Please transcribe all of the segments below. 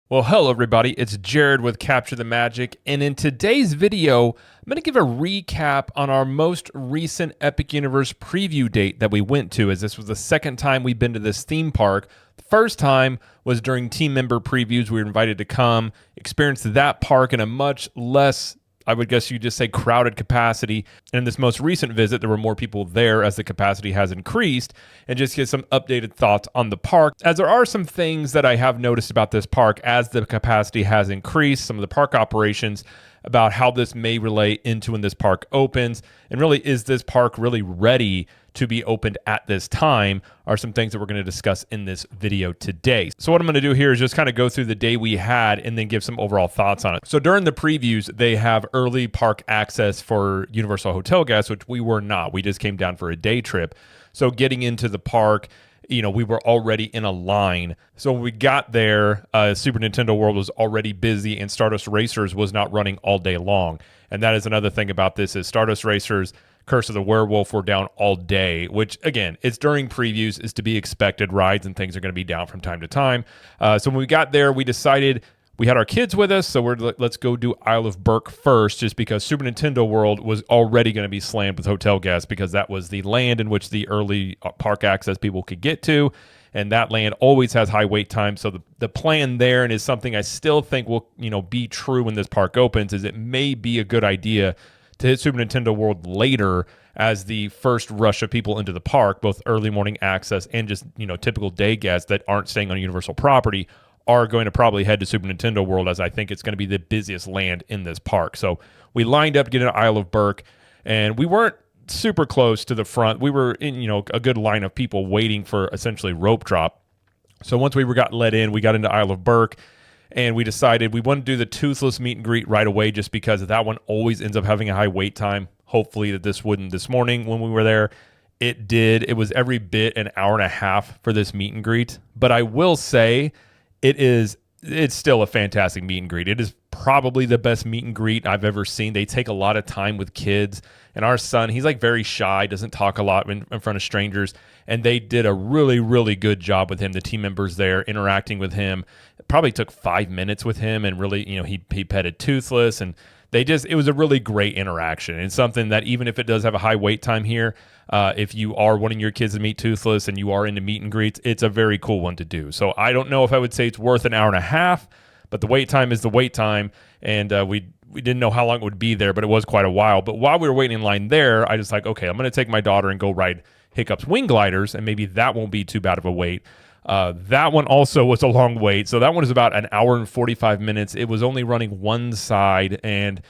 Well, hello everybody, it's Jared with Capture the Magic, and in today's video, I'm going to give a recap on our most recent Epic Universe preview date that we went to, as this was the second time we've been to this theme park. The first time was during team member previews. We were invited to come experience that park in a much less, I would guess you'd just say, crowded capacity. And in this most recent visit, there were more people there as the capacity has increased, and just get some updated thoughts on the park, as there are some things that I have noticed about this park as the capacity has increased, some of the park operations, about how this may relate into when this park opens, and really, is this park really ready to be opened at this time, are some things that we're going to discuss in this video today. So what I'm going to do here is just kind of go through the day we had and then give some overall thoughts on it. So during the previews, they have early park access for Universal Hotel guests, which we were not. We just came down for a day trip. So getting into the park, we were already in a line. So when we got there, Super Nintendo World was already busy, and Stardust Racers was not running all day long. And that is another thing about this, is Stardust Racers, Curse of the Werewolf, were down all day, which, again, it's during previews, is to be expected. Rides and things are going to be down from time to time. So when we got there, we decided, we had our kids with us, so let's go do Isle of Berk first, just because Super Nintendo World was already going to be slammed with hotel guests, because that was the land in which the early park access people could get to, and that land always has high wait time. So the plan there, and is something I still think will be true when this park opens, is it may be a good idea to hit Super Nintendo World later, as the first rush of people into the park, both early morning access and just typical day guests that aren't staying on Universal property, are going to probably head to Super Nintendo World, as I think it's going to be the busiest land in this park. So we lined up to get an Isle of Berk, and we weren't super close to the front. We were in a good line of people waiting for essentially rope drop. So once we got let in, we got into Isle of Berk, and we decided we wanted to do the Toothless meet and greet right away, just because that one always ends up having a high wait time. Hopefully that this wouldn't. This morning when we were there, it did. It was every bit an hour and a half for this meet and greet. But I will say, it's still a fantastic meet and greet. It is probably the best meet and greet I've ever seen. They take a lot of time with kids, and our son, he's like very shy, doesn't talk a lot in front of strangers, and they did a really, really good job with him. The team members there interacting with him, it probably took 5 minutes with him, and really, he petted Toothless, and it was a really great interaction, and something that, even if it does have a high wait time here, if you are wanting your kids to meet Toothless and you are into meet and greets, it's a very cool one to do. So I don't know if I would say it's worth an hour and a half, but the wait time is the wait time, and we didn't know how long it would be there, but it was quite a while. But while we were waiting in line there, I just okay, I'm going to take my daughter and go ride Hiccup's Wing Gliders, and maybe that won't be too bad of a wait. That one also was a long wait. So that one is about an hour and 45 minutes. It was only running one side, and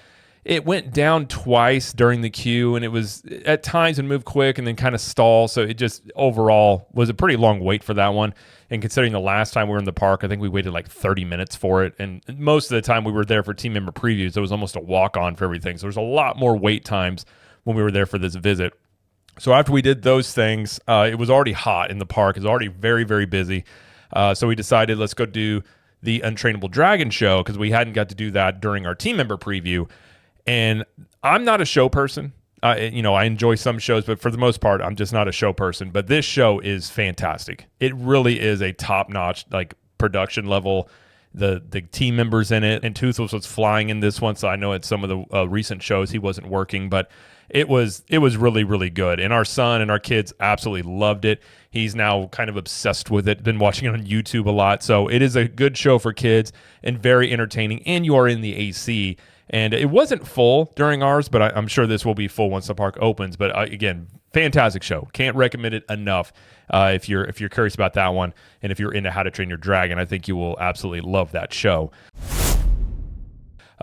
it went down twice during the queue, and it was at times and moved quick and then kind of stall. So it just overall was a pretty long wait for that one. And considering the last time we were in the park, I think we waited like 30 minutes for it. And most of the time we were there for team member previews, it was almost a walk-on for everything. So there's a lot more wait times when we were there for this visit. So after we did those things, it was already hot in the park. It was already very, very busy. So we decided, let's go do the Untrainable Dragon show, because we hadn't got to do that during our team member preview. And I'm not a show person. I enjoy some shows, but for the most part, I'm just not a show person. But this show is fantastic. It really is a top-notch, production level. The team members in it, and Toothless was flying in this one, so I know at some of the recent shows he wasn't working, but it was really, really good. And our son and our kids absolutely loved it. He's now kind of obsessed with it, been watching it on YouTube a lot. So it is a good show for kids and very entertaining, and you are in the AC. And it wasn't full during ours, but I'm sure this will be full once the park opens. But again, fantastic show. Can't recommend it enough. If you're curious about that one, and if you're into How to Train Your Dragon, I think you will absolutely love that show.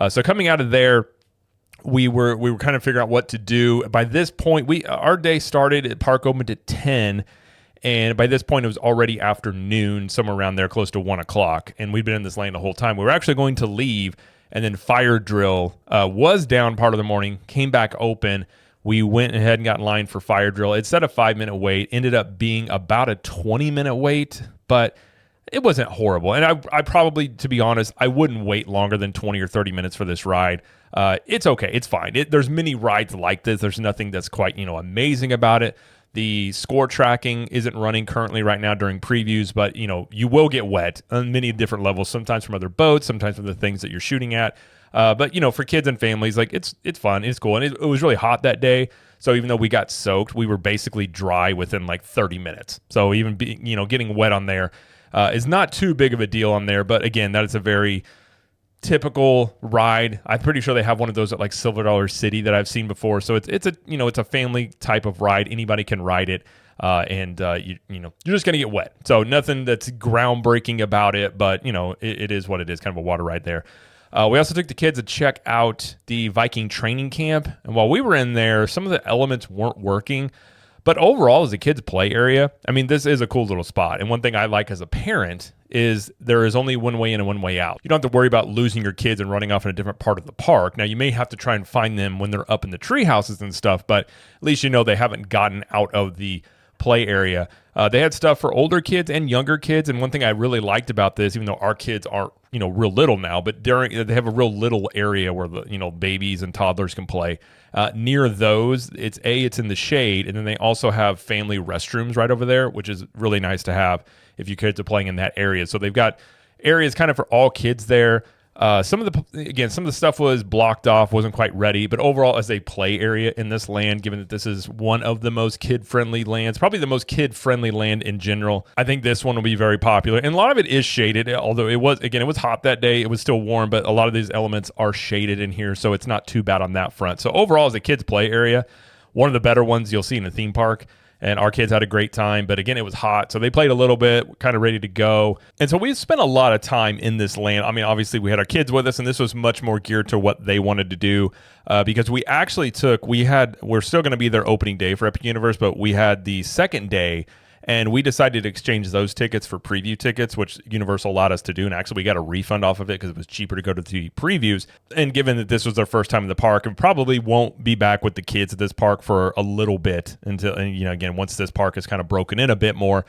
So coming out of there, we were kind of figuring out what to do. By this point, our day started at park opened at 10. And by this point, it was already afternoon, somewhere around there, close to 1 o'clock. And we'd been in this lane the whole time. We were actually going to leave, and then Fire Drill was down part of the morning, came back open. We went ahead and got in line for Fire Drill. It said a 5-minute wait, ended up being about a 20-minute wait, but it wasn't horrible. And I probably, to be honest, I wouldn't wait longer than 20 or 30 minutes for this ride. It's okay. It's fine. There's many rides like this. There's nothing that's quite, amazing about it. The score tracking isn't running currently right now during previews, but you will get wet on many different levels, sometimes from other boats, sometimes from the things that you're shooting at. But for kids and families, like it's fun, it's cool. And it was really hot that day. So even though we got soaked, we were basically dry within like 30 minutes. So even getting wet on there is not too big of a deal on there. But again, that is a very typical ride. I'm pretty sure they have one of those at like Silver Dollar City that I've seen before. So it's a family type of ride. Anybody can ride it, and you're just gonna get wet. So nothing that's groundbreaking about it, but it is what it is. Kind of a water ride there. We also took the kids to check out the Viking training camp, and while we were in there, some of the elements weren't working. But overall, as a kids' play area, I mean, this is a cool little spot. And one thing I like as a parent is there is only one way in and one way out. You don't have to worry about losing your kids and running off in a different part of the park. Now, you may have to try and find them when they're up in the tree houses and stuff, but at least they haven't gotten out of the play area. They had stuff for older kids and younger kids. And one thing I really liked about this, even though our kids aren't, real little now, but they have a real little area where the, babies and toddlers can play. Near those, it's in the shade. And then they also have family restrooms right over there, which is really nice to have if your kids are playing in that area. So they've got areas kind of for all kids there. Some of the stuff was blocked off, wasn't quite ready, but overall as a play area in this land, given that this is one of the most kid-friendly lands, probably the most kid-friendly land in general, I think this one will be very popular. And a lot of it is shaded, although it was hot that day. It was still warm, but a lot of these elements are shaded in here, so it's not too bad on that front. So overall, as a kids' play area, one of the better ones you'll see in a theme park. And our kids had a great time. But again, it was hot. So they played a little bit, kind of ready to go. And so we spent a lot of time in this land. I mean, obviously, we had our kids with us, and this was much more geared to what they wanted to do. Because we're still going to be their opening day for Epic Universe, but we had the second day. And we decided to exchange those tickets for preview tickets, which Universal allowed us to do. And actually, we got a refund off of it because it was cheaper to go to the previews. And given that this was their first time in the park, we probably won't be back with the kids at this park for a little bit until, again, once this park is kind of broken in a bit more,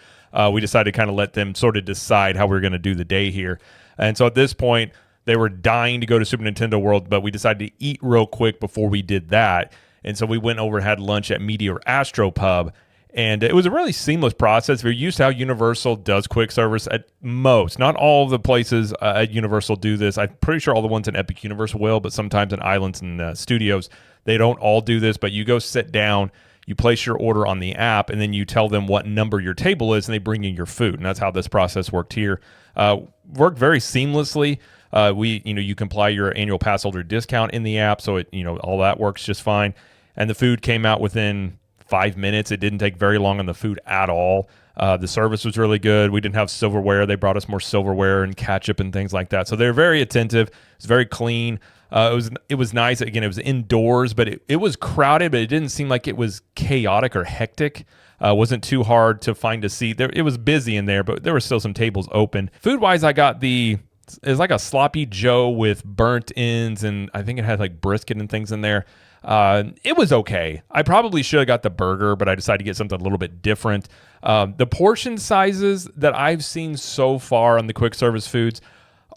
we decided to kind of let them sort of decide how we were going to do the day here. And so at this point, they were dying to go to Super Nintendo World, but we decided to eat real quick before we did that. And so we went over and had lunch at Meteor Astro Pub. And it was a really seamless process. We're used to how Universal does quick service at most. Not all of the places at Universal do this. I'm pretty sure all the ones in Epic Universe will, but sometimes in Islands and Studios, they don't all do this. But you go sit down, you place your order on the app, and then you tell them what number your table is, and they bring you your food. And that's how this process worked here. Worked very seamlessly. You can apply your annual pass holder discount in the app, so all that works just fine. And the food came out within 5 minutes. It didn't take very long on the food at all. The service was really good. We didn't have silverware. They brought us more silverware and ketchup and things like that. So they're very attentive. It's very clean. It was nice. Again, it was indoors, but it was crowded, but it didn't seem like it was chaotic or hectic. It wasn't too hard to find a seat. It was busy in there, but there were still some tables open. Food-wise, I got it's like a sloppy Joe with burnt ends, and I think it had like brisket and things in there. It was okay. I probably should have got the burger, but I decided to get something a little bit different. The portion sizes that I've seen so far on the quick service foods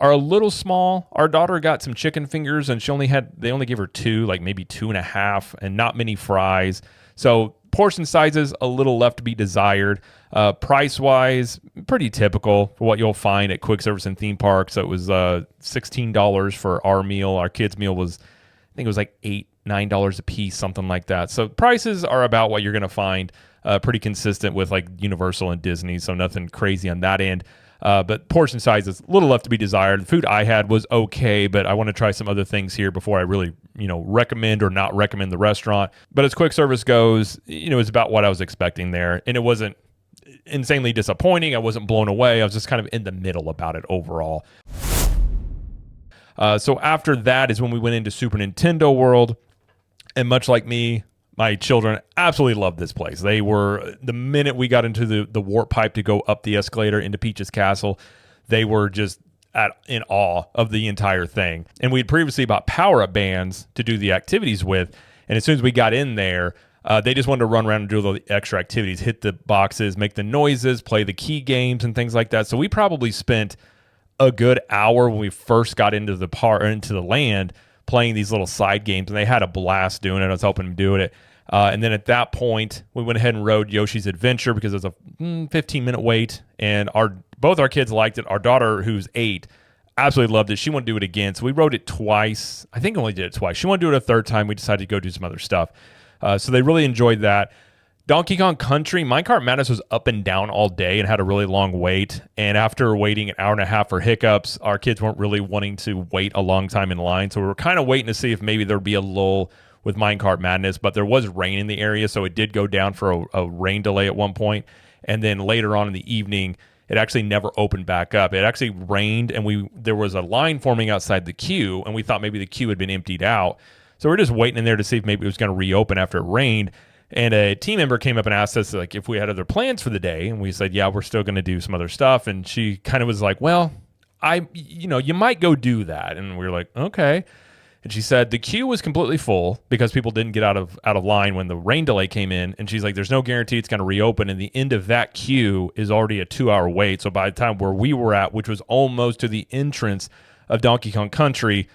are a little small. Our daughter got some chicken fingers, and they only gave her 2, like maybe 2.5, and not many fries. So portion sizes a little left to be desired. Price-wise, pretty typical for what you'll find at quick service and theme parks. So it was $16 for our meal. Our kids' meal was, I think it was like $9 a piece, something like that. So prices are about what you're going to find, pretty consistent with like Universal and Disney, so nothing crazy on that end. But portion size is a little left to be desired. The food I had was okay, but I want to try some other things here before I really, recommend or not recommend the restaurant. But as quick service goes, it's about what I was expecting there. And it wasn't insanely disappointing. I wasn't blown away. I was just kind of in the middle about it overall. So after that is when we went into Super Nintendo World. And much like me, my children absolutely loved this place. They were, the minute we got into the warp pipe to go up the escalator into Peach's Castle, they were just in awe of the entire thing. And we had previously bought power-up bands to do the activities with. And as soon as we got in there, they just wanted to run around and do all the extra activities, hit the boxes, make the noises, play the key games and things like that. So we probably spent a good hour when we first got into the land playing these little side games, and they had a blast doing it. I was helping them do it. And then at that point, we went ahead and rode Yoshi's Adventure because it was a 15-minute wait, and both our kids liked it. Our daughter, who's 8, absolutely loved it. She wanted to do it again, so we rode it twice. I think only did it twice. She wanted to do it a third time. We decided to go do some other stuff. So they really enjoyed that. Donkey Kong Country, Minecart Madness was up and down all day and had a really long wait. And after waiting an hour and a half for hiccups, our kids weren't really wanting to wait a long time in line. So we were kind of waiting to see if maybe there'd be a lull with Minecart Madness. But there was rain in the area, so it did go down for a rain delay at one point. And then later on in the evening, it actually never opened back up. It actually rained, and there was a line forming outside the queue, and we thought maybe the queue had been emptied out. So we're just waiting in there to see if maybe it was going to reopen after it rained. And a team member came up and asked us like if we had other plans for the day, and we said, yeah, we're still going to do some other stuff. And she kind of was like, well, you might go do that. And we were like, okay. And she said the queue was completely full because people didn't get out of line when the rain delay came in. And she's like, there's no guarantee it's going to reopen. And the end of that queue is already a 2-hour wait. So by the time where we were at, which was almost to the entrance of Donkey Kong Country,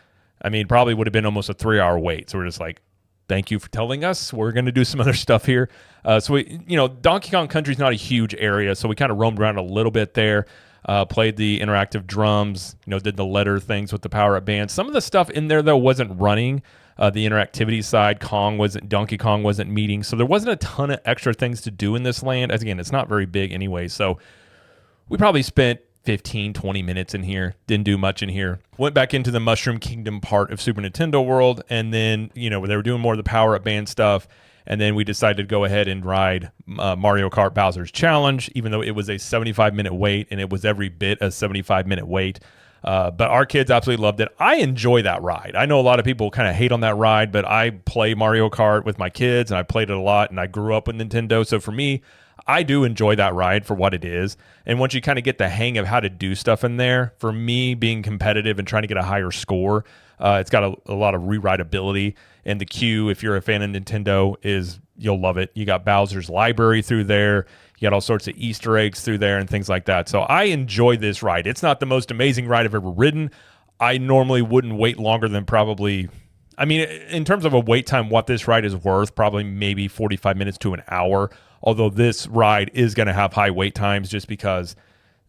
I mean, probably would have been almost a 3-hour wait. So we're just like, thank you for telling us. We're going to do some other stuff here. So Donkey Kong Country is not a huge area, so we kind of roamed around a little bit there. Played the interactive drums. Did the letter things with the power-up band. Some of the stuff in there though wasn't running. The interactivity side, Donkey Kong wasn't meeting, so there wasn't a ton of extra things to do in this land. As again, it's not very big anyway, so we probably spent 15-20 minutes in here. Didn't do much in here. Went back into the Mushroom Kingdom part of Super Nintendo World, and then they were doing more of the power-up band stuff, and then we decided to go ahead and ride Mario Kart Bowser's Challenge, even though it was a 75-minute wait, and it was every bit a 75-minute wait. But our kids absolutely loved it. I enjoy that ride. I know a lot of people kind of hate on that ride, but I play Mario Kart with my kids, and I played it a lot, and I grew up with Nintendo, so for me, I do enjoy that ride for what it is. And once you kind of get the hang of how to do stuff in there, for me, being competitive and trying to get a higher score, it's got a lot of rewritability. And the queue, if you're a fan of Nintendo, you'll love it. You got Bowser's Library through there. You got all sorts of Easter eggs through there and things like that. So I enjoy this ride. It's not the most amazing ride I've ever ridden. I normally wouldn't wait longer than probably... I mean, in terms of a wait time, what this ride is worth, probably maybe 45 minutes to an hour. Although this ride is going to have high wait times just because,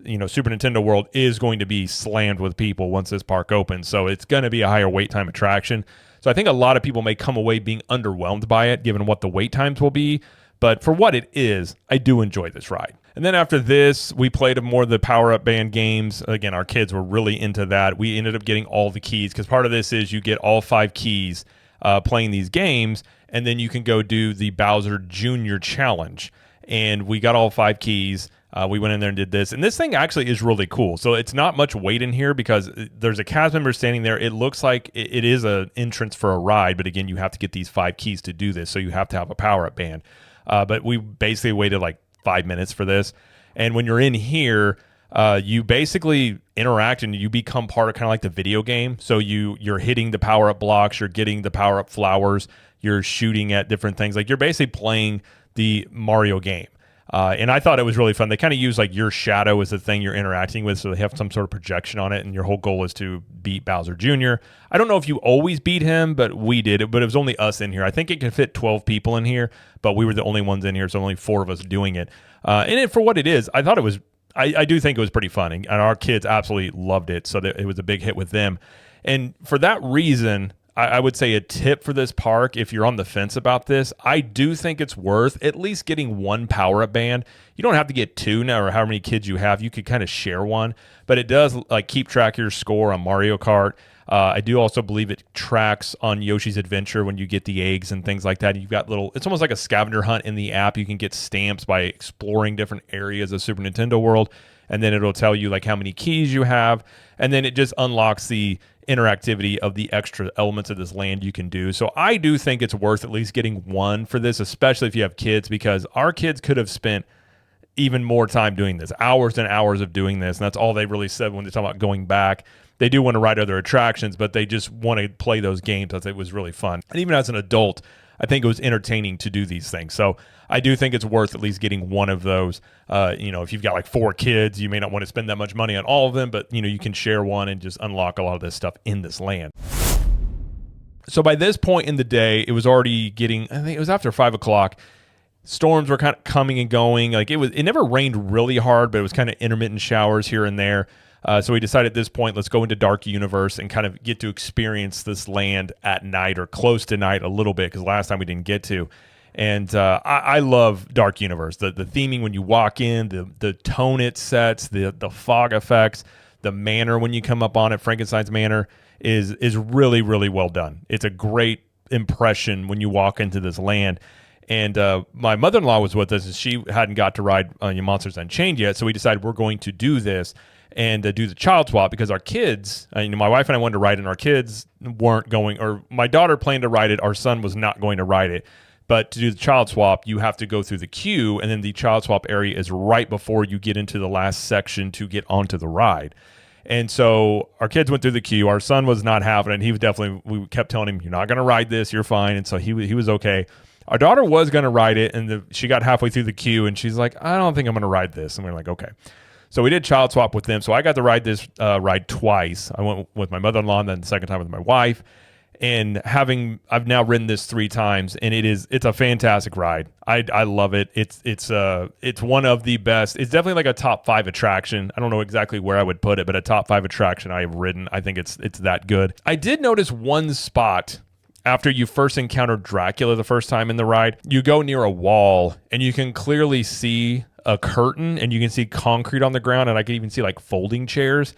Super Nintendo World is going to be slammed with people once this park opens. So it's going to be a higher wait time attraction. So I think a lot of people may come away being underwhelmed by it, given what the wait times will be. But for what it is, I do enjoy this ride. And then after this, we played more of the power-up band games. Again, our kids were really into that. We ended up getting all the keys because part of this is you get all 5 keys playing these games, and then you can go do the Bowser Jr. Challenge. And we got all 5 keys. We went in there and did this. And this thing actually is really cool. So it's not much weight in here because there's a cast member standing there. It looks like it is an entrance for a ride, but again, you have to get these 5 keys to do this. So you have to have a power-up band. But we basically waited like 5 minutes for this. And when you're in here, you basically interact and you become part of kind of like the video game. So you're hitting the power-up blocks, you're getting the power-up flowers, you're shooting at different things. Like you're basically playing the Mario game. And I thought it was really fun. They kind of use like your shadow as the thing you're interacting with, so they have some sort of projection on it, and your whole goal is to beat Bowser Jr. I don't know if you always beat him, but we did it. But it was only us in here. I think it can fit 12 people in here, but we were the only ones in here, so only 4 of us doing it. And for what it is, I thought it was. I do think it was pretty fun, and our kids absolutely loved it. So it was a big hit with them, and for that reason, I would say a tip for this park, if you're on the fence about this, I do think it's worth at least getting 1 power-up band. You don't have to get 2 now, or how many kids you have. You could kind of share one, but it does like keep track of your score on Mario Kart. I do also believe it tracks on Yoshi's Adventure when you get the eggs and things like that. You've got it's almost like a scavenger hunt in the app. You can get stamps by exploring different areas of Super Nintendo World, and then it'll tell you like how many keys you have, and then it just unlocks the interactivity of the extra elements of this land you can do. So I do think it's worth at least getting 1 for this, especially if you have kids, because our kids could have spent even more time doing this, hours and hours of doing this, and that's all they really said when they talk about going back. They do want to ride other attractions, but they just want to play those games. I think it was really fun. And even as an adult, I think it was entertaining to do these things. So I do think it's worth at least getting 1 of those. If you've got like 4 kids, you may not want to spend that much money on all of them, but you can share one and just unlock a lot of this stuff in this land. So by this point in the day, it was already getting, I think it was after 5 o'clock. Storms were kind of coming and going. Like it never rained really hard, but it was kind of intermittent showers here and there. So we decided at this point, let's go into Dark Universe and kind of get to experience this land at night or close to night a little bit, because last time we didn't get to. And I love Dark Universe. The theming when you walk in, the tone it sets, the fog effects, the manor when you come up on it, Frankenstein's manor, is really, really well done. It's a great impression when you walk into this land. And my mother-in-law was with us, and she hadn't got to ride Monsters Unchained yet, so we decided we're going to do this and do the child swap, because our kids, my wife and I wanted to ride it, and our kids weren't going, or my daughter planned to ride it, our son was not going to ride it. But to do the child swap, you have to go through the queue, and then the child swap area is right before you get into the last section to get onto the ride. And so our kids went through the queue. Our son was not having it. He was we kept telling him, you're not going to ride this, you're fine. And so he was okay. Our daughter was going to ride it, and she got halfway through the queue, and she's like, I don't think I'm going to ride this. And we're like, okay. So we did child swap with them. So I got to ride this ride twice. I went with my mother-in-law, and then the second time with my wife. And I've now ridden this 3 times, and it's a fantastic ride. I love it. It's one of the best. It's definitely like a top 5 attraction. I don't know exactly where I would put it, but a top 5 attraction I have ridden. I think it's that good. I did notice one spot. After you first encounter Dracula the first time in the ride, you go near a wall and you can clearly see a curtain, and you can see concrete on the ground, and I can even see like folding chairs.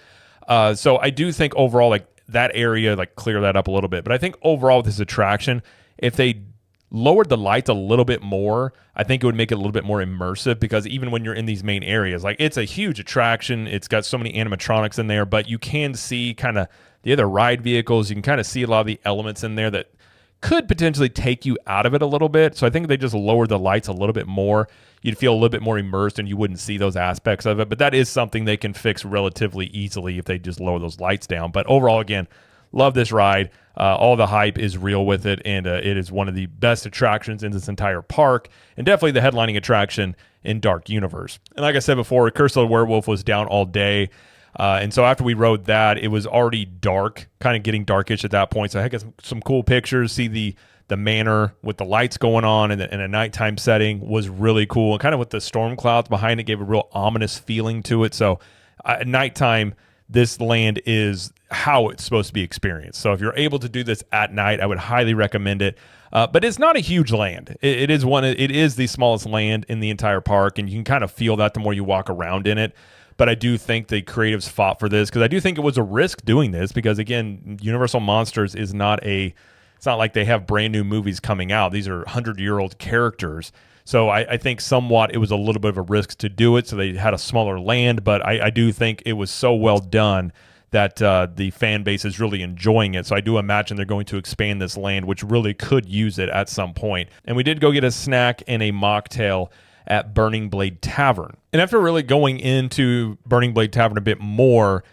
So I do think overall, like that area, like clear that up a little bit. But I think overall with this attraction, if they lowered the lights a little bit more, I think it would make it a little bit more immersive, because even when you're in these main areas, like it's a huge attraction. It's got so many animatronics in there, but you can see kind of the other ride vehicles. You can kind of see a lot of the elements in there that could potentially take you out of it a little bit. So I think if they just lowered the lights a little bit more, you'd feel a little bit more immersed and you wouldn't see those aspects of it. But that is something they can fix relatively easily if they just lower those lights down. But overall, again, love this ride. All the hype is real with it, and it is one of the best attractions in this entire park, and definitely the headlining attraction in Dark Universe. And like I said before, Curse of the Werewolf was down all day. And so after we rode that, it was already dark, kind of getting darkish at that point. So I got some cool pictures, see the manor with the lights going on and a nighttime setting was really cool. And kind of with the storm clouds behind it gave a real ominous feeling to it. So at nighttime, this land is how it's supposed to be experienced. So if you're able to do this at night, I would highly recommend it. But it's not a huge land. It is the smallest land in the entire park, and you can kind of feel that the more you walk around in it. But I do think the creatives fought for this, because I do think it was a risk doing this, because again, Universal Monsters is it's not like they have brand new movies coming out. These are 100-year-old characters. So I think somewhat it was a little bit of a risk to do it. So they had a smaller land, but I do think it was so well done that the fan base is really enjoying it. So I do imagine they're going to expand this land, which really could use it at some point. And we did go get a snack and a mocktail at Burning Blade Tavern. And after really going into Burning Blade Tavern a bit more,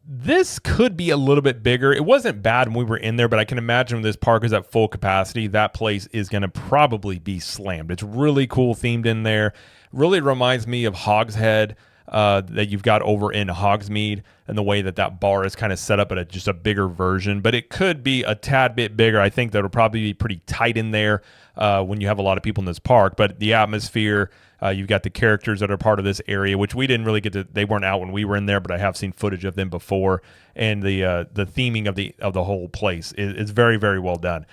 this could be a little bit bigger. It wasn't bad when we were in there, but I can imagine when this park is at full capacity, that place is going to probably be slammed. It's really cool themed in there. Really reminds me of Hogshead that you've got over in Hogsmeade, and the way that bar is kind of set up at just a bigger version. But it could be a tad bit bigger. I think that'll probably be pretty tight in there when you have a lot of people in this park. But the atmosphere, you've got the characters that are part of this area, which we didn't really get to. They weren't out when we were in there, but I have seen footage of them before. And the theming of the whole place is very, very well done.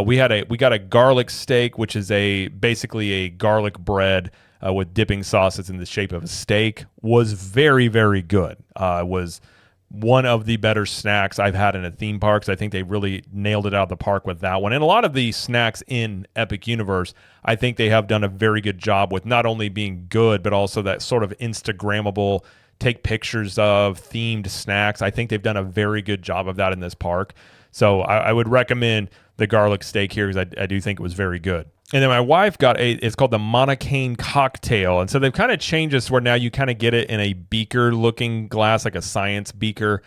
We got a garlic steak, which is basically a garlic bread with dipping sauce that's in the shape of a steak. Was very, very good. Was one of the better snacks I've had in a theme park. I think they really nailed it out of the park with that one. And a lot of the snacks in Epic Universe, I think they have done a very good job with not only being good, but also that sort of Instagrammable, take pictures of themed snacks. I think they've done a very good job of that in this park. So I would recommend the garlic steak here, because I do think it was very good. And then my wife got it's called the Monocaine cocktail. And so they've kind of changed this where now you kind of get it in a beaker looking glass, like a science beaker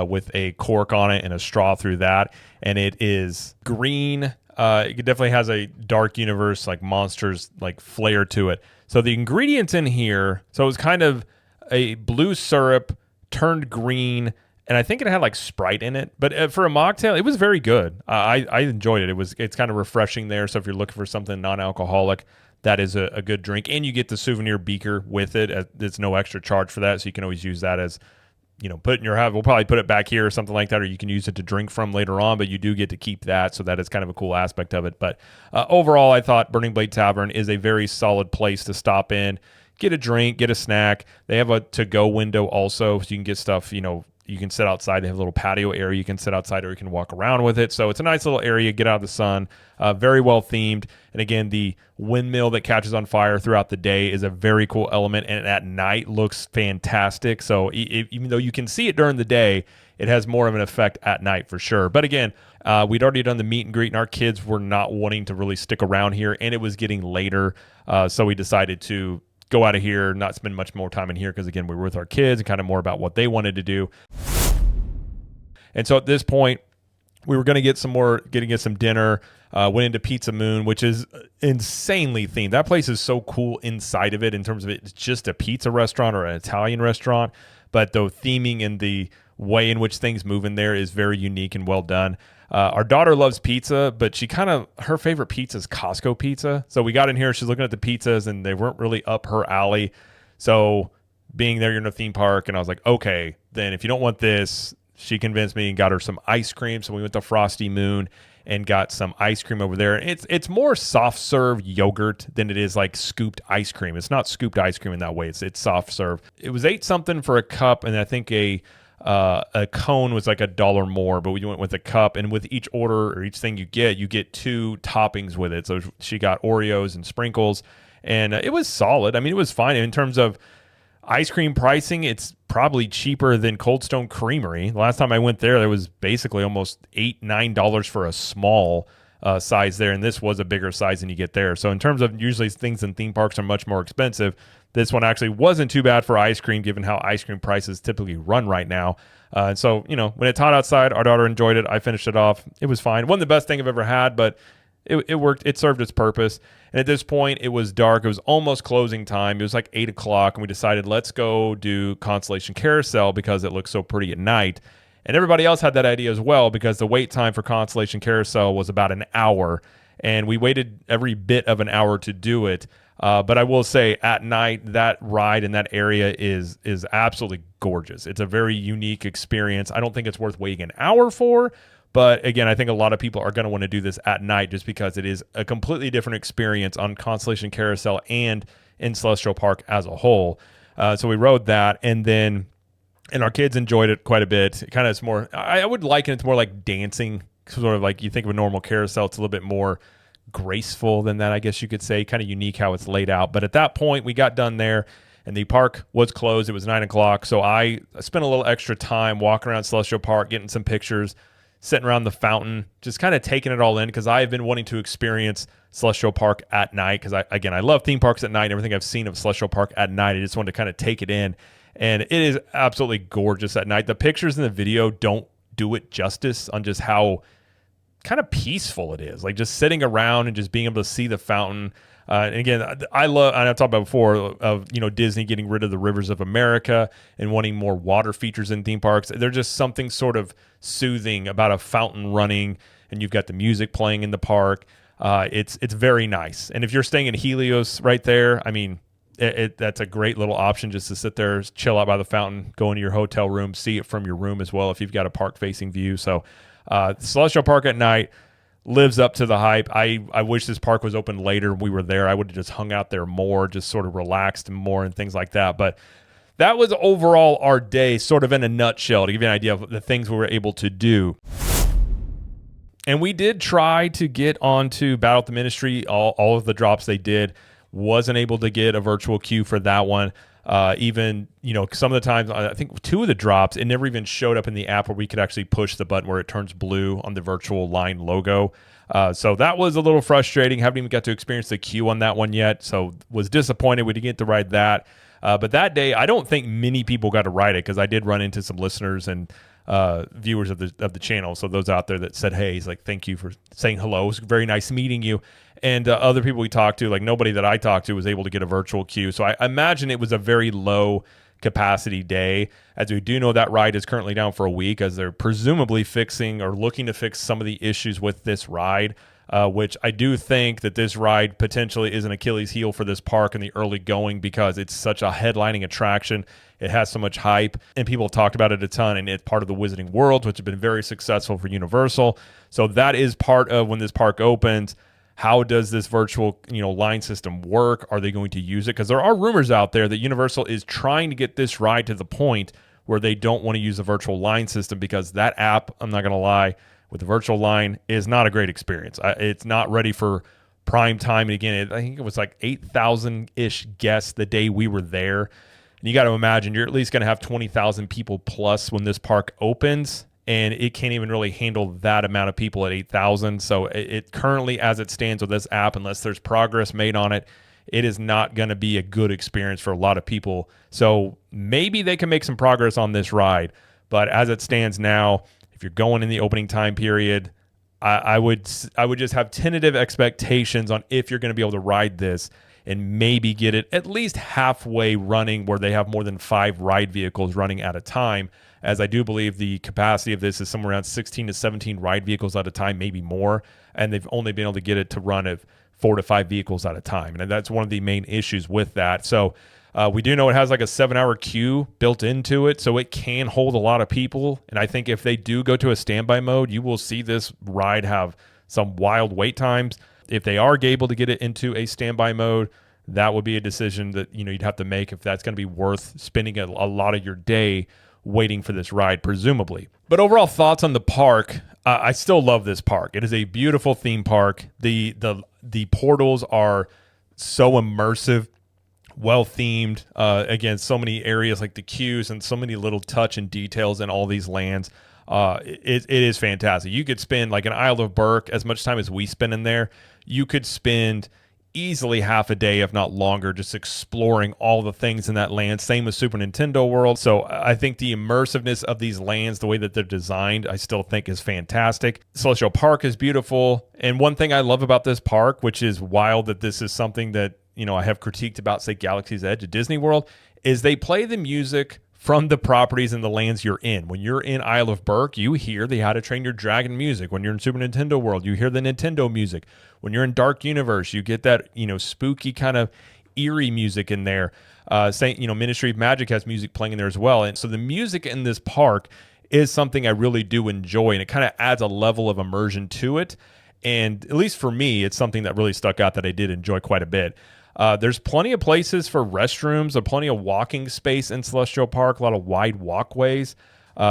with a cork on it and a straw through that. And it is green. It definitely has a Dark Universe, like monsters, like flair to it. So the ingredients in here, so it was kind of a blue syrup turned green, and I think it had like Sprite in it. But for a mocktail, it was very good. I enjoyed it. It's kind of refreshing there. So if you're looking for something non-alcoholic, that is a good drink, and you get the souvenir beaker with it. It's no extra charge for that, so you can always use that as, put in your house. We'll probably put it back here or something like that, or you can use it to drink from later on, but you do get to keep that, so that is kind of a cool aspect of it. But overall, I thought Burning Blade Tavern is a very solid place to stop in, get a drink, get a snack. They have a to-go window also, so you can get stuff, you can sit outside. They have a little patio area. You can sit outside or you can walk around with it. So it's a nice little area, get out of the sun, very well themed. And again, the windmill that catches on fire throughout the day is a very cool element, and at night looks fantastic. So even though you can see it during the day, it has more of an effect at night for sure. But again, we'd already done the meet and greet, and our kids were not wanting to really stick around here, and it was getting later. So we decided to go out of here, not spend much more time in here, because again, we were with our kids and kind of more about what they wanted to do. And so at this point, we were going to get some dinner, went into Pizza Moon, which is insanely themed. That place is so cool inside of it in terms of it's just a pizza restaurant or an Italian restaurant, but the theming and the way in which things move in there is very unique and well done. Our daughter loves pizza, but her favorite pizza is Costco pizza. So we got in here, she's looking at the pizzas, and they weren't really up her alley. So being there, you're in a theme park, and I was like, okay, then if you don't want this, she convinced me and got her some ice cream. So we went to Frosty Moon and got some ice cream over there. It's more soft serve yogurt than it is like scooped ice cream. It's not scooped ice cream in that way. It's soft serve. It was $8 something for a cup, and I think a cone was like $1 more, but we went with a cup, and with each order or each thing you get 2 toppings with it. So she got Oreos and sprinkles, and it was solid. I mean, it was fine in terms of ice cream pricing. It's probably cheaper than Cold Stone Creamery. The last time I went there was basically almost $8-9 for a small size there, and this was a bigger size than you get there. So in terms of usually things in theme parks are much more expensive, this one actually wasn't too bad for ice cream, given how ice cream prices typically run right now. And so, when it's hot outside, our daughter enjoyed it. I finished it off. It was fine. It wasn't the best thing I've ever had, but it worked. It served its purpose. And at this point, it was dark. It was almost closing time. It was like 8 o'clock, and we decided, let's go do Constellation Carousel because it looks so pretty at night. And everybody else had that idea as well, because the wait time for Constellation Carousel was about an hour, and we waited every bit of an hour to do it. But I will say, at night, that ride in that area is absolutely gorgeous. It's a very unique experience. I don't think it's worth waiting an hour for, but again, I think a lot of people are going to want to do this at night just because it is a completely different experience on Constellation Carousel and in Celestial Park as a whole. So we rode that, and our kids enjoyed it quite a bit. It kind of is more, I would liken it to more like dancing, sort of like you think of a normal carousel. It's a little bit more graceful than that, I guess you could say, kind of unique how it's laid out. But at that point, we got done there, and the park was closed. It was 9 o'clock, so I spent a little extra time walking around Celestial Park, getting some pictures, sitting around the fountain, just kind of taking it all in, because I have been wanting to experience Celestial Park at night, because I love theme parks at night. Everything I've seen of Celestial Park at night, I just wanted to kind of take it in, and it is absolutely gorgeous at night. The pictures in the video don't do it justice on just how kind of peaceful it is, like just sitting around and just being able to see the fountain. And again, I love, and I've talked about before, of Disney getting rid of the rivers of America and wanting more water features in theme parks. There's just something sort of soothing about a fountain running, and you've got the music playing in the park. It's very nice. And if you're staying in Helios right there, I mean, that's a great little option just to sit there, chill out by the fountain, go into your hotel room, see it from your room as well if you've got a park facing view. So Celestial Park at night lives up to the hype. I wish this park was open later. We were there. I would have just hung out there more, just sort of relaxed more and things like that. But that was overall our day, sort of in a nutshell, to give you an idea of the things we were able to do. And we did try to get onto Battle at the Ministry. All of the drops they did. Wasn't able to get a virtual queue for that one. Even, some of the times, I think 2 of the drops, it never even showed up in the app where we could actually push the button where it turns blue on the virtual line logo. So that was a little frustrating. Haven't even got to experience the queue on that one yet. So was disappointed we didn't get to ride that. But that day, I don't think many people got to ride it, because I did run into some listeners and viewers of the channel. So those out there that said, hey, he's like, thank you for saying hello. It was very nice meeting you. And other people we talked to, like nobody that I talked to was able to get a virtual queue. So I imagine it was a very low capacity day, as we do know that ride is currently down for a week, as they're presumably fixing or looking to fix some of the issues with this ride, which I do think that this ride potentially is an Achilles heel for this park in the early going, because it's such a headlining attraction. It has so much hype, and people have talked about it a ton, and it's part of the Wizarding Worlds, which have been very successful for Universal. So that is part of when this park opens. How does this virtual, line system work? Are they going to use it? Because there are rumors out there that Universal is trying to get this ride to the point where they don't want to use a virtual line system, because that app, I'm not going to lie, with the virtual line is not a great experience. It's not ready for prime time. And again, I think it was like 8,000-ish guests the day we were there. And you got to imagine you're at least going to have 20,000 people plus when this park opens, and it can't even really handle that amount of people at 8,000. So it currently, as it stands with this app, unless there's progress made on it, it is not going to be a good experience for a lot of people. So maybe they can make some progress on this ride. But as it stands now, if you're going in the opening time period, I would just have tentative expectations on if you're going to be able to ride this, and maybe get it at least halfway running where they have more than 5 ride vehicles running at a time, as I do believe the capacity of this is somewhere around 16 to 17 ride vehicles at a time, maybe more, and they've only been able to get it to run at 4 to 5 vehicles at a time, and that's one of the main issues with that. So we do know it has like a 7-hour queue built into it, so it can hold a lot of people, and I think if they do go to a standby mode, you will see this ride have some wild wait times. If they are able to get it into a standby mode, that would be a decision that you'd have to make if that's going to be worth spending a lot of your day waiting for this ride, presumably. But overall thoughts on the park, I still love this park. It is a beautiful theme park. The portals are so immersive, well themed. Again, so many areas like the queues and so many little touch and details in all these lands. It is fantastic. You could spend like an Isle of Berk, as much time as we spend in there. You could spend easily half a day, if not longer, just exploring all the things in that land. Same with Super Nintendo World. So I think the immersiveness of these lands, the way that they're designed, I still think is fantastic. Celestial Park is beautiful. And one thing I love about this park, which is wild that this is something that, I have critiqued about, say, Galaxy's Edge at Disney World, is they play the music from the properties and the lands you're in. When you're in Isle of Berk, you hear the How to Train Your Dragon music. When you're in Super Nintendo World, you hear the Nintendo music. When you're in Dark Universe, you get that, spooky kind of eerie music in there. Ministry of Magic has music playing in there as well. And so the music in this park is something I really do enjoy, and it kind of adds a level of immersion to it. And at least for me, it's something that really stuck out that I did enjoy quite a bit. There's plenty of places for restrooms, or plenty of walking space in Celestial Park, a lot of wide walkways.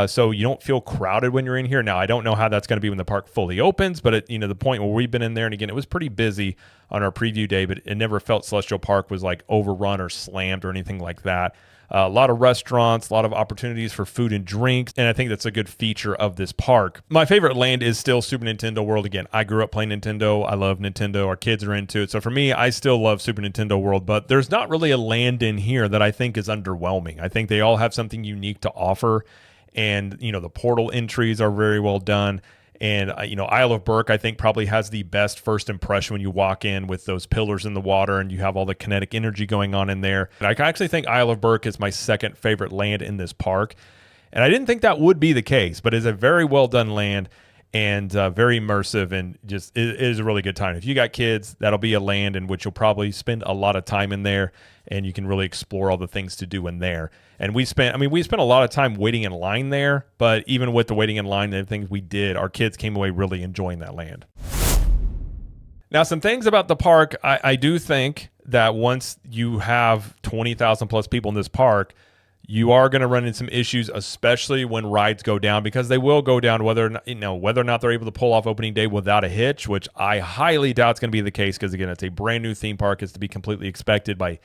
So you don't feel crowded when you're in here. Now, I don't know how that's going to be when the park fully opens, but at the point where we've been in there, and again, it was pretty busy on our preview day, but it never felt Celestial Park was like overrun or slammed or anything like that. A lot of restaurants, a lot of opportunities for food and drinks, and I think that's a good feature of this park. My favorite land is still Super Nintendo World. Again, I grew up playing Nintendo. I love Nintendo. Our kids are into it. So for me, I still love Super Nintendo World, but there's not really a land in here that I think is underwhelming. I think they all have something unique to offer, and the portal entries are very well done. And, Isle of Berk, I think, probably has the best first impression when you walk in with those pillars in the water and you have all the kinetic energy going on in there. And I actually think Isle of Berk is my second favorite land in this park. And I didn't think that would be the case, but it's a very well done land and very immersive, and just it is a really good time. If you got kids, that'll be a land in which you'll probably spend a lot of time in there, and you can really explore all the things to do in there. And we spent a lot of time waiting in line there, but even with the waiting in line and the things we did, our kids came away really enjoying that land. Now, some things about the park, I do think that once you have 20,000 plus people in this park, you are going to run into some issues, especially when rides go down, because they will go down whether or not they're able to pull off opening day without a hitch, which I highly doubt is going to be the case, because again, it's a brand new theme park. It's to be completely expected by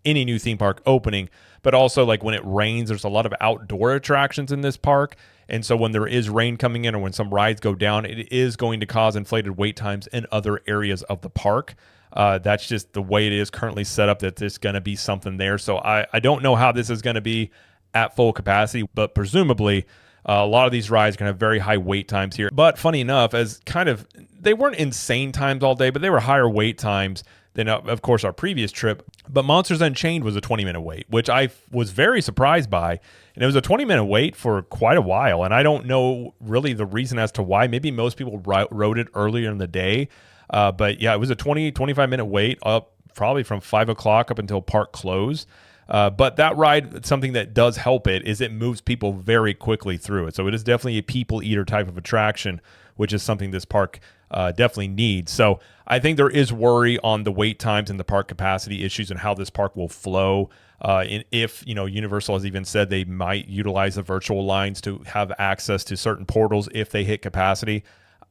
any new theme park opening. But also, like, when it rains, there's a lot of outdoor attractions in this park, and so when there is rain coming in or when some rides go down, it is going to cause inflated wait times in other areas of the park. That's just the way it is currently set up, that there's going to be something there. So I don't know how this is going to be at full capacity, but presumably a lot of these rides are going to have very high wait times here. But funny enough, they weren't insane times all day, but they were higher wait times than of course, our previous trip. But Monsters Unchained was a 20-minute wait, which I was very surprised by. And it was a 20-minute wait for quite a while. And I don't know really the reason as to why. Maybe most people rode it earlier in the day. But yeah, it was a 25-minute wait up probably from 5 o'clock up until park close. But that ride, something that does help it is it moves people very quickly through it. So it is definitely a people eater type of attraction, which is something this park definitely needs. So I think there is worry on the wait times and the park capacity issues and how this park will flow. If, Universal has even said they might utilize the virtual lines to have access to certain portals if they hit capacity.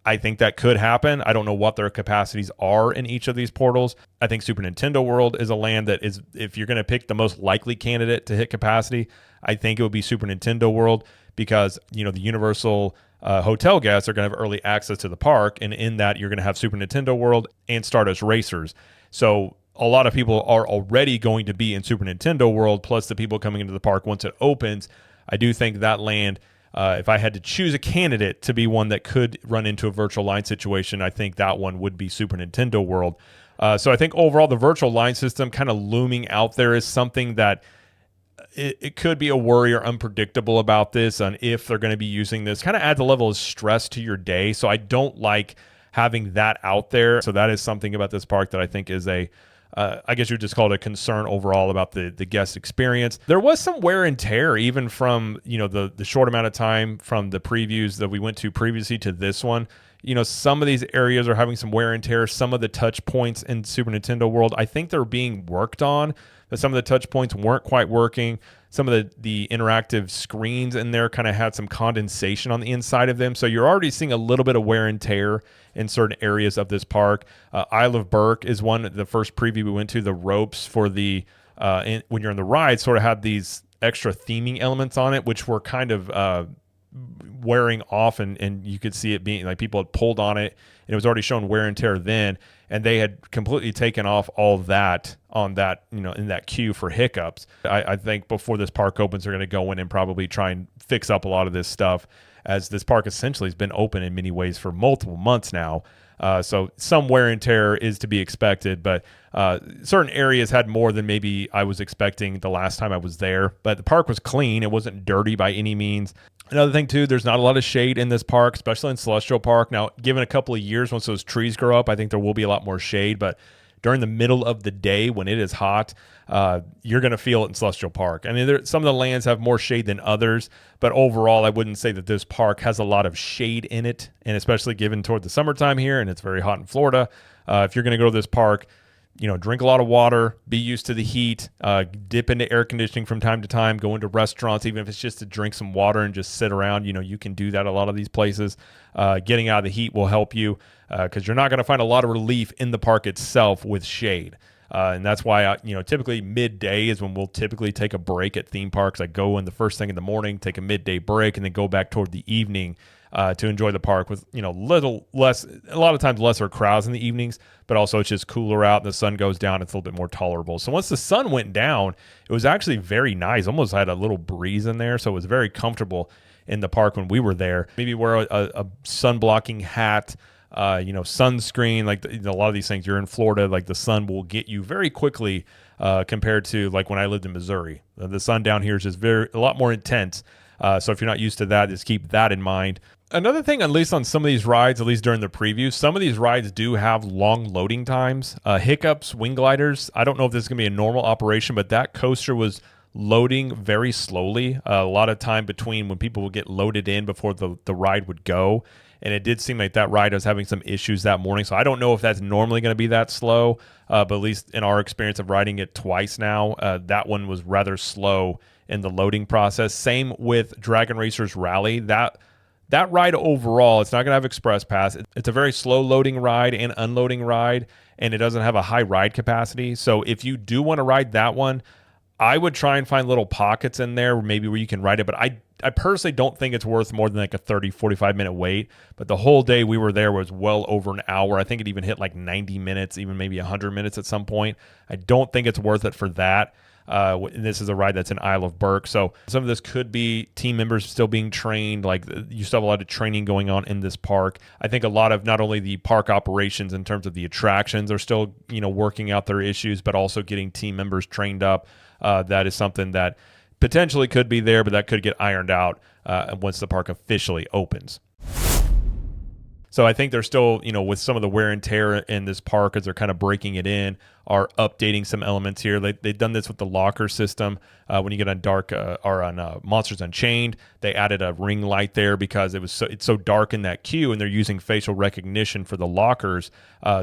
I think that could happen. I don't know what their capacities are in each of these portals. I think Super Nintendo World is a land that is, if you're going to pick the most likely candidate to hit capacity, I think it would be Super Nintendo World because, the Universal hotel guests are going to have early access to the park. And in that, you're going to have Super Nintendo World and Stardust Racers. So a lot of people are already going to be in Super Nintendo World, plus the people coming into the park once it opens. I do think that land, if I had to choose a candidate to be one that could run into a virtual line situation, I think that one would be Super Nintendo World. So I think overall the virtual line system kind of looming out there is something that it could be a worry or unpredictable about this on if they're going to be using this. Kind of adds a level of stress to your day. So I don't like having that out there. So that is something about this park that I think is I guess you would just call it a concern overall about the guest experience. There was some wear and tear even from, the short amount of time from the previews that we went to previously to this one. Some of these areas are having some wear and tear. Some of the touch points in Super Nintendo World, I think they're being worked on, but some of the touch points weren't quite working. Some of the interactive screens in there kind of had some condensation on the inside of them. So you're already seeing a little bit of wear and tear in certain areas of this park. Isle of Berk is one, the first preview we went to. The ropes for when you're in the ride sort of had these extra theming elements on it, which were kind of wearing off, and you could see it being like people had pulled on it, and it was already showing wear and tear then, and they had completely taken off all that on that, in that queue for hiccups. I think before this park opens, they're going to go in and probably try and fix up a lot of this stuff, as this park essentially has been open in many ways for multiple months now. So some wear and tear is to be expected, but certain areas had more than maybe I was expecting the last time I was there. But the park was clean. It wasn't dirty by any means. Another thing, too, there's not a lot of shade in this park, especially in Celestial Park. Now, given a couple of years, once those trees grow up, I think there will be a lot more shade. But during the middle of the day when it is hot, you're going to feel it in Celestial Park. I mean, some of the lands have more shade than others, but overall, I wouldn't say that this park has a lot of shade in it, and especially given toward the summertime here, and it's very hot in Florida. If you're going to go to this park, drink a lot of water, be used to the heat, dip into air conditioning from time to time, go into restaurants, even if it's just to drink some water and just sit around. You can do that a lot of these places. Getting out of the heat will help you because you're not going to find a lot of relief in the park itself with shade. And that's why, typically midday is when we'll typically take a break at theme parks. I go in the first thing in the morning, take a midday break, and then go back toward the evening to enjoy the park with, little less, a lot of times lesser crowds in the evenings, but also it's just cooler out and the sun goes down. It's a little bit more tolerable. So once the sun went down, it was actually very nice. Almost had a little breeze in there. So it was very comfortable in the park when we were there. Maybe wear a sun blocking hat, sunscreen, like a lot of these things. You're in Florida, like the sun will get you very quickly compared to like when I lived in Missouri. The sun down here is just a lot more intense. So if you're not used to that, just keep that in mind. Another thing, at least on some of these rides, at least during the preview, some of these rides do have long loading times. Hiccups, Wing Gliders, I don't know if this is going to be a normal operation, but that coaster was loading very slowly. A lot of time between when people would get loaded in before the ride would go. And it did seem like that ride was having some issues that morning. So I don't know if that's normally going to be that slow, but at least in our experience of riding it twice now, that one was rather slow in the loading process. Same with Dragon Racers Rally. That ride overall, it's not going to have Express Pass. It's a very slow loading ride and unloading ride, and it doesn't have a high ride capacity. So if you do want to ride that one, I would try and find little pockets in there maybe where you can ride it, but I personally don't think it's worth more than like a 30, 45-minute wait. But the whole day we were there was well over an hour. I think it even hit like 90 minutes, even maybe 100 minutes at some point. I don't think it's worth it for that. And this is a ride that's in Isle of Berk. So some of this could be team members still being trained. Like you still have a lot of training going on in this park. I think a lot of not only the park operations in terms of the attractions are still, working out their issues, but also getting team members trained up. That is something that potentially could be there, but that could get ironed out once the park officially opens. So I think they're still, with some of the wear and tear in this park as they're kind of breaking it in, are updating some elements here. They've done this with the locker system. When you get on Monsters Unchained, they added a ring light there because it's so dark in that queue, and they're using facial recognition for the lockers.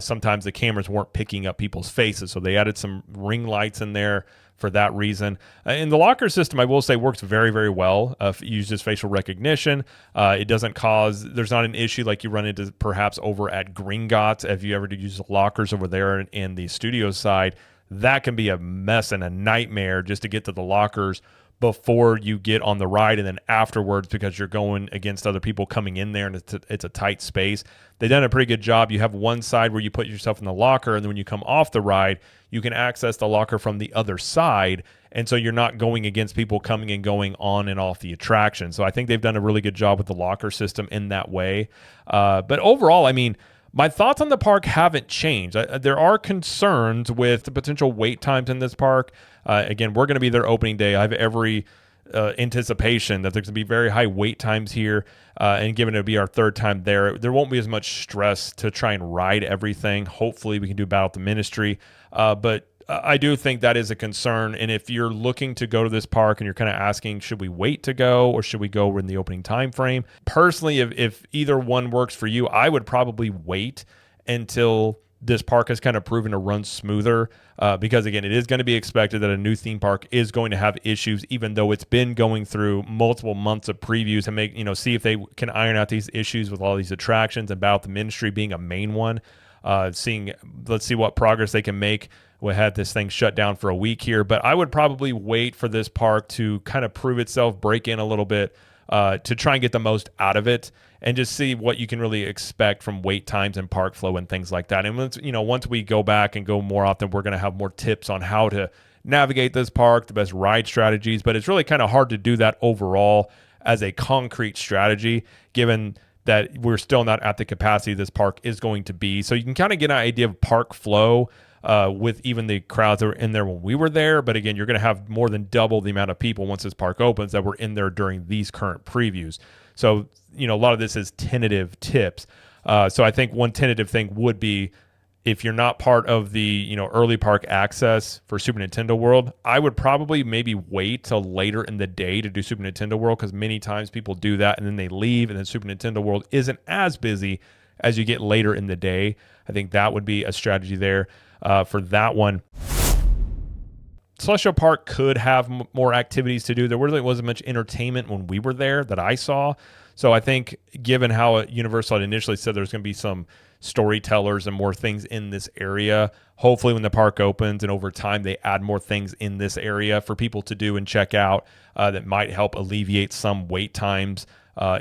Sometimes the cameras weren't picking up people's faces, so they added some ring lights in there for that reason. And the locker system, I will say, works very, very well. If it uses facial recognition, it doesn't there's not an issue like you run into perhaps over at Gringotts. If you ever do use the lockers over there in the studio side, that can be a mess and a nightmare just to get to the lockers before you get on the ride and then afterwards, because you're going against other people coming in there and it's a tight space. They've done a pretty good job. You have one side where you put yourself in the locker, and then when you come off the ride, you can access the locker from the other side, and so you're not going against people coming and going on and off the attraction. So I think they've done a really good job with the locker system in that way. But overall, I mean, my thoughts on the park haven't changed. There are concerns with the potential wait times in this park. Again, we're going to be there opening day. I have every anticipation that there's going to be very high wait times here, and given it'll be our third time there won't be as much stress to try and ride everything. Hopefully we can do Battle of the Ministry, but I do think that is a concern. And if you're looking to go to this park and you're kind of asking, should we wait to go or should we go in the opening time frame? Personally, if either one works for you, I would probably wait until this park has kind of proven to run smoother, because again, it is going to be expected that a new theme park is going to have issues, even though it's been going through multiple months of previews and see if they can iron out these issues with all these attractions, and Battle of the Ministry being a main one. Let's see what progress they can make. We had this thing shut down for a week here, but I would probably wait for this park to kind of prove itself, break in a little bit, to try and get the most out of it, and just see what you can really expect from wait times and park flow and things like that. And once we go back and go more often, we're going to have more tips on how to navigate this park, the best ride strategies. But it's really kind of hard to do that overall as a concrete strategy, given that we're still not at the capacity this park is going to be. So you can kind of get an idea of park flow with even the crowds that were in there when we were there. But again, you're going to have more than double the amount of people once this park opens that were in there during these current previews. So, a lot of this is tentative tips. So I think one tentative thing would be, if you're not part of the, early park access for Super Nintendo World, I would probably maybe wait till later in the day to do Super Nintendo World, because many times people do that and then they leave, and then Super Nintendo World isn't as busy as you get later in the day. I think that would be a strategy there for that one. Celestial Park could have more activities to do. There really wasn't much entertainment when we were there that I saw. So I think, given how Universal had initially said there's going to be some storytellers and more things in this area, hopefully when the park opens and over time they add more things in this area for people to do and check out, that might help alleviate some wait times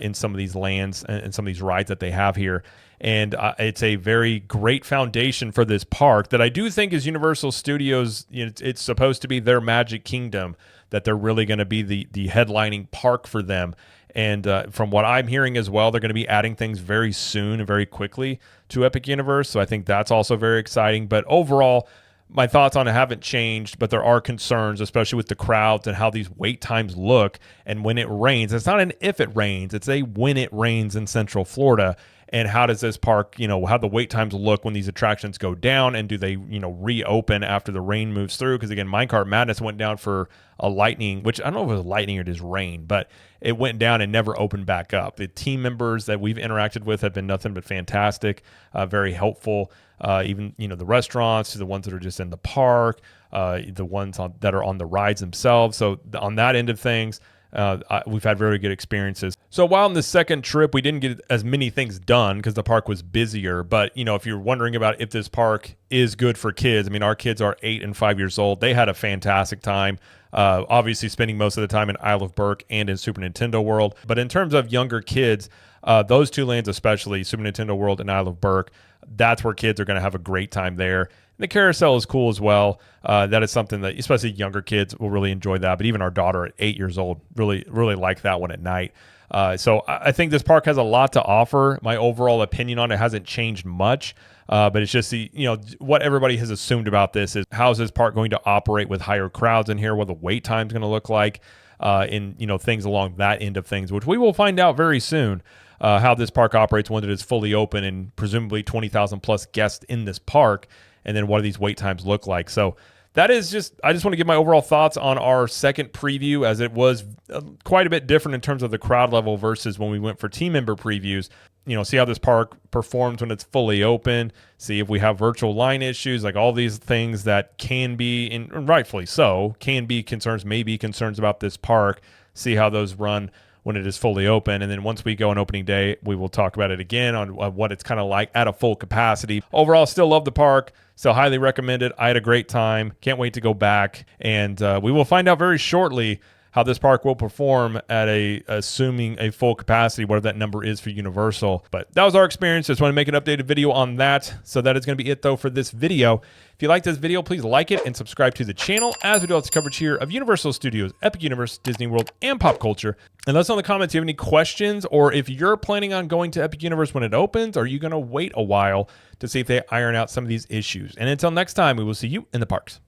in some of these lands and some of these rides that they have here. And it's a very great foundation for this park that I do think is Universal Studios. It's supposed to be their Magic Kingdom, that they're really going to be the headlining park for them. And from what I'm hearing as well, they're going to be adding things very soon and very quickly to Epic Universe. So I think that's also very exciting. But overall, my thoughts on it haven't changed, but there are concerns, especially with the crowds and how these wait times look. And when it rains, it's not an if it rains, it's a when it rains in Central Florida. And how does this park, how the wait times look when these attractions go down, and do they, reopen after the rain moves through? Because again, Minecart Madness went down for a lightning, which I don't know if it was lightning or just rain, but it went down and never opened back up. The team members that we've interacted with have been nothing but fantastic, very helpful. Even, the restaurants, the ones that are just in the park, the ones that are on the rides themselves. So on that end of things, we've had very good experiences. So while on the second trip, we didn't get as many things done because the park was busier. But, if you're wondering about if this park is good for kids, our kids are 8 and 5 years old. They had a fantastic time. Obviously spending most of the time in Isle of Berk and in Super Nintendo World. But in terms of younger kids, those two lands, especially Super Nintendo World and Isle of Berk, that's where kids are going to have a great time there. The carousel is cool as well. That is something that especially younger kids will really enjoy that. But even our daughter at 8 years old really like that one at night. So I think this park has a lot to offer. My overall opinion on it hasn't changed much. But it's just what everybody has assumed about this is how is this park going to operate with higher crowds in here? What the wait time is going to look like, in things along that end of things, which we will find out very soon. How this park operates when it is fully open and presumably 20,000 plus guests in this park, and then what do these wait times look like? So I just want to give my overall thoughts on our second preview, as it was quite a bit different in terms of the crowd level versus when we went for team member previews. See how this park performs when it's fully open, see if we have virtual line issues, like all these things that can be, and rightfully so, can be concerns, maybe concerns about this park, see how those run when it is fully open. And then once we go on opening day, we will talk about it again on what it's kind of like at a full capacity. Overall, still love the park. Still highly recommend it. I had a great time. Can't wait to go back. And we will find out very shortly how this park will perform at assuming a full capacity, whatever that number is for Universal. But that was our experience. Just want to make an updated video on that. So that is going to be it though for this video. If you like this video, please like it and subscribe to the channel, as we do lots of coverage here of Universal Studios, Epic Universe, Disney World, and pop culture. And let us know in the comments if you have any questions, or if you're planning on going to Epic Universe when it opens, or are you going to wait a while to see if they iron out some of these issues. And until next time, we will see you in the parks.